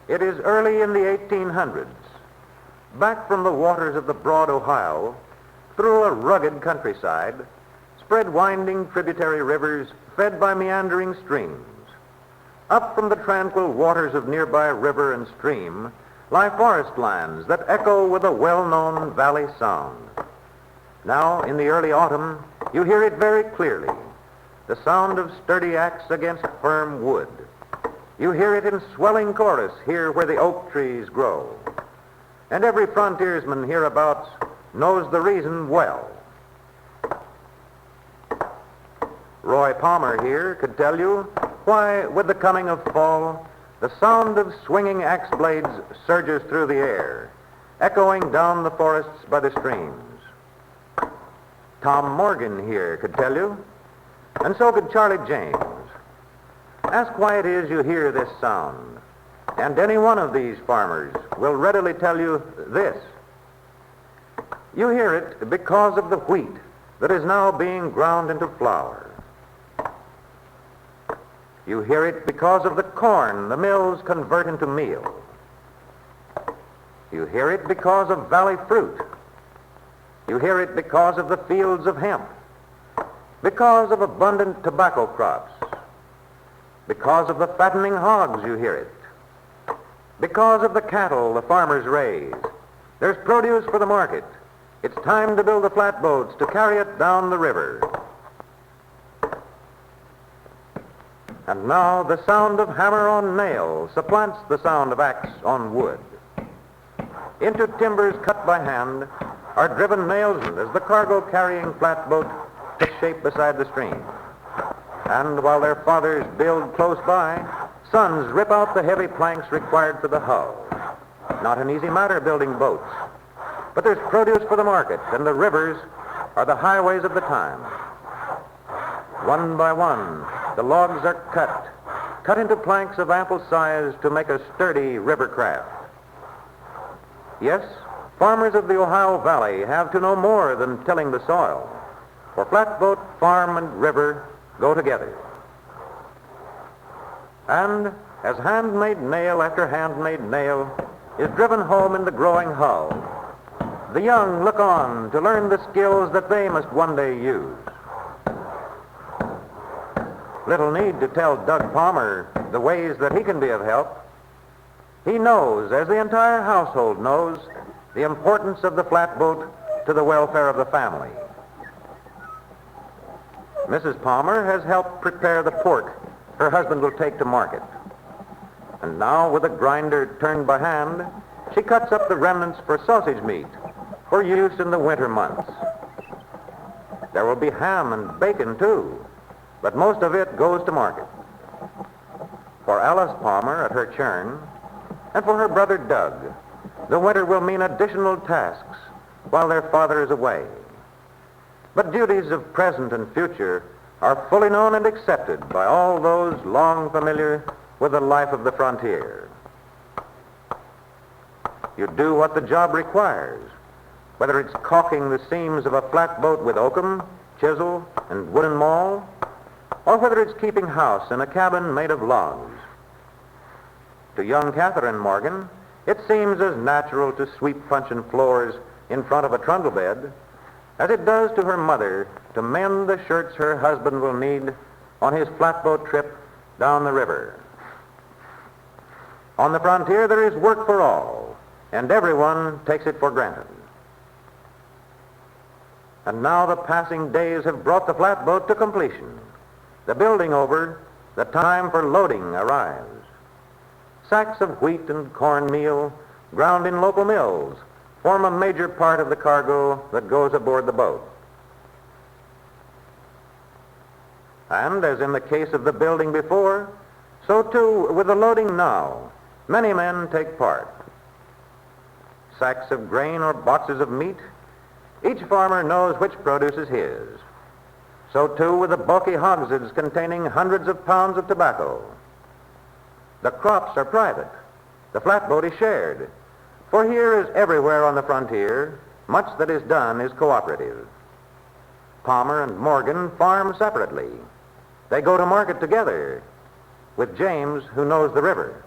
It is early in the 1800s. Back from the waters of the broad Ohio, through a rugged countryside, spread winding tributary rivers fed by meandering streams. Up from the tranquil waters of nearby river and stream lie forest lands that echo with a well-known valley sound. Now, in the early autumn, you hear it very clearly, the sound of sturdy axe against firm wood. You hear it in swelling chorus here where the oak trees grow. And every frontiersman hereabouts knows the reason well. Roy Palmer here could tell you why, with the coming of fall, the sound of swinging axe blades surges through the air, echoing down the forests by the streams. Tom Morgan here could tell you, and so could Charlie James. Ask why it is you hear this sound, and any one of these farmers will readily tell you this. You hear it because of the wheat that is now being ground into flour. You hear it because of the corn the mills convert into meal. You hear it because of valley fruit. You hear it because of the fields of hemp, because of abundant tobacco crops, because of the fattening hogs you hear it, because of the cattle the farmers raise. There's produce for the market. It's time to build the flatboats to carry it down the river. And now the sound of hammer on nail supplants the sound of axe on wood. Into timbers cut by hand are driven nails as the cargo-carrying flatboat takes shape beside the stream. And while their fathers build close by, sons rip out the heavy planks required for the hull. Not an easy matter building boats, but there's produce for the market, and the rivers are the highways of the time. One by one, the logs are cut into planks of ample size to make a sturdy river craft. Yes, farmers of the Ohio Valley have to know more than tilling the soil, for flatboat, farm, and river go together. And as handmade nail after handmade nail is driven home in the growing hull, the young look on to learn the skills that they must one day use. Little need to tell Doug Palmer the ways that he can be of help. He knows, as the entire household knows, the importance of the flatboat to the welfare of the family. Mrs. Palmer has helped prepare the pork her husband will take to market. And now, with a grinder turned by hand, she cuts up the remnants for sausage meat for use in the winter months. There will be ham and bacon, too, but most of it goes to market. For Alice Palmer at her churn, and for her brother Doug, the winter will mean additional tasks while their father is away. But duties of present and future are fully known and accepted by all those long familiar with the life of the frontier. You do what the job requires, whether it's caulking the seams of a flatboat with oakum, chisel, and wooden maul, or whether it's keeping house in a cabin made of logs. To young Catherine Morgan, it seems as natural to sweep puncheon floors in front of a trundle bed as it does to her mother to mend the shirts her husband will need on his flatboat trip down the river. On the frontier, there is work for all, and everyone takes it for granted. And now the passing days have brought the flatboat to completion. The building over, the time for loading arrives. Sacks of wheat and cornmeal, ground in local mills, form a major part of the cargo that goes aboard the boat. And as in the case of the building before, so too with the loading now, many men take part. Sacks of grain or boxes of meat, each farmer knows which produce is his. So too with the bulky hogsheads containing hundreds of pounds of tobacco. The crops are private. The flatboat is shared. For here, as everywhere on the frontier, much that is done is cooperative. Palmer and Morgan farm separately. They go to market together, with James, who knows the river.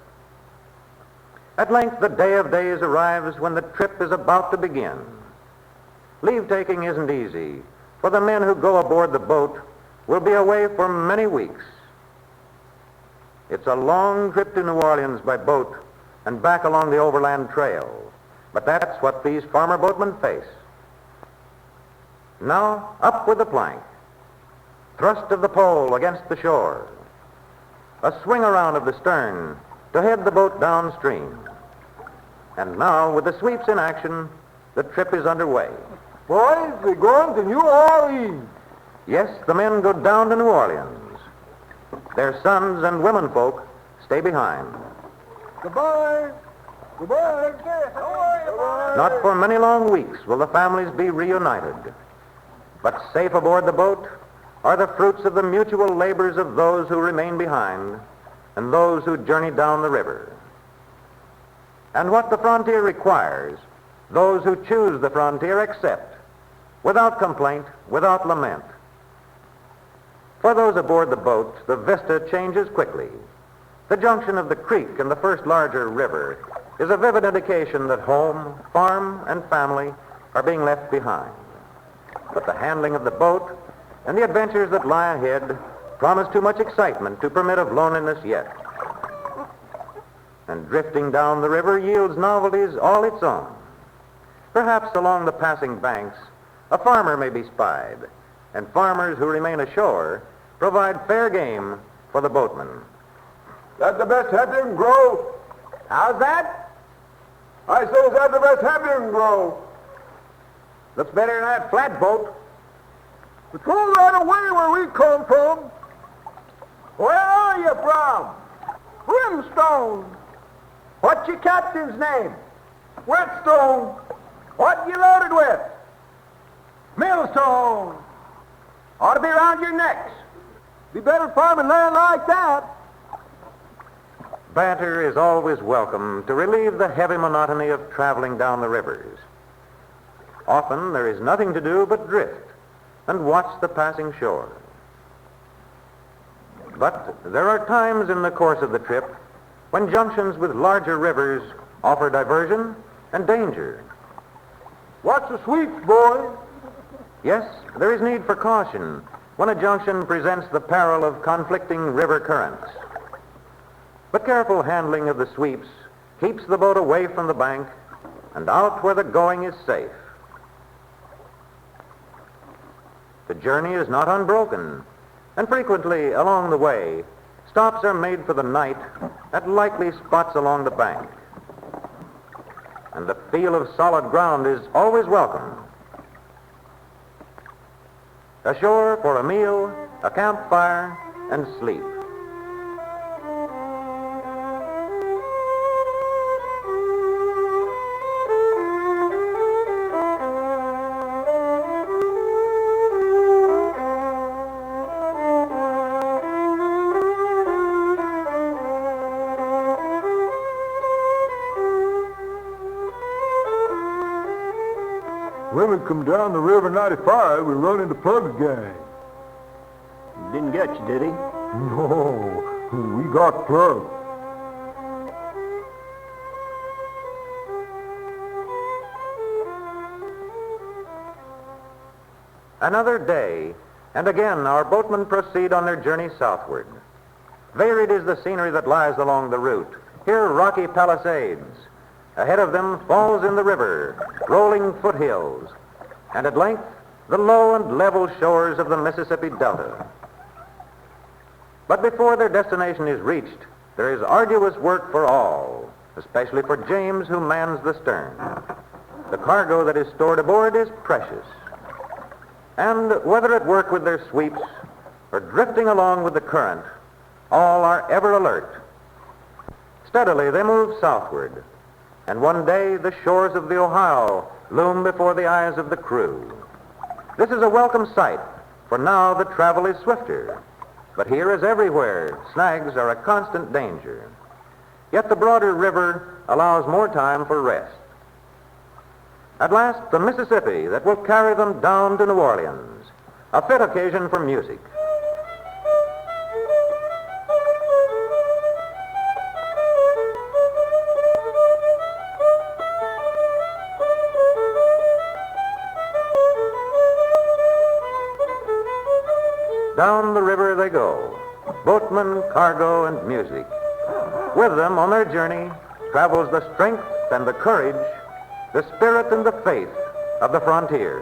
At length, the day of days arrives when the trip is about to begin. Leave-taking isn't easy, for the men who go aboard the boat will be away for many weeks. It's a long trip to New Orleans by boat and back along the overland trail, but that's what these farmer boatmen face. Now, up with the plank, thrust of the pole against the shore, a swing around of the stern to head the boat downstream. And now, with the sweeps in action, the trip is underway. Boys, we're going to New Orleans. Yes, the men go down to New Orleans. Their sons and womenfolk stay behind. Goodbye. Goodbye. Goodbye. Not for many long weeks will the families be reunited. But safe aboard the boat are the fruits of the mutual labors of those who remain behind and those who journey down the river. And what the frontier requires, those who choose the frontier accept, without complaint, without lament. For those aboard the boat, the vista changes quickly. The junction of the creek and the first larger river is a vivid indication that home, farm, and family are being left behind. But the handling of the boat and the adventures that lie ahead promise too much excitement to permit of loneliness yet. And drifting down the river yields novelties all its own. Perhaps along the passing banks, a farmer may be spied, and farmers who remain ashore provide fair game for the boatmen. That's the best herring grove. How's that? I say, is that the best herring grove? Looks better than that flatboat. It's all right away where we come from. Where are you from? Brimstone. What's your captain's name? Whetstone. What you loaded with? Millstone. Ought to be around your necks. Be better farming land like that. Banter is always welcome to relieve the heavy monotony of traveling down the rivers. Often there is nothing to do but drift and watch the passing shore. But there are times in the course of the trip when junctions with larger rivers offer diversion and danger. Watch the sweeps, boys. Yes, there is need for caution when a junction presents the peril of conflicting river currents. But careful handling of the sweeps keeps the boat away from the bank and out where the going is safe. The journey is not unbroken, and frequently along the way, stops are made for the night at likely spots along the bank. And the feel of solid ground is always welcome. Ashore for a meal, a campfire, and sleep. When we come down the river 95, we run into Plug's gang. Didn't get you, did he? No, we got Plug. Another day, and again our boatmen proceed on their journey southward. Varied is the scenery that lies along the route. Here rocky palisades. Ahead of them falls in the river, rolling foothills, and at length the low and level shores of the Mississippi Delta. But before their destination is reached, there is arduous work for all, especially for James who mans the stern. The cargo that is stored aboard is precious. And whether at work with their sweeps or drifting along with the current, all are ever alert. Steadily they move southward, and one day the shores of the Ohio loom before the eyes of the crew. This is a welcome sight, for now the travel is swifter. But here as everywhere, snags are a constant danger. Yet the broader river allows more time for rest. At last, the Mississippi that will carry them down to New Orleans, a fit occasion for music. Down the river they go, boatmen, cargo, and music. With them on their journey travels the strength and the courage, the spirit and the faith of the frontier.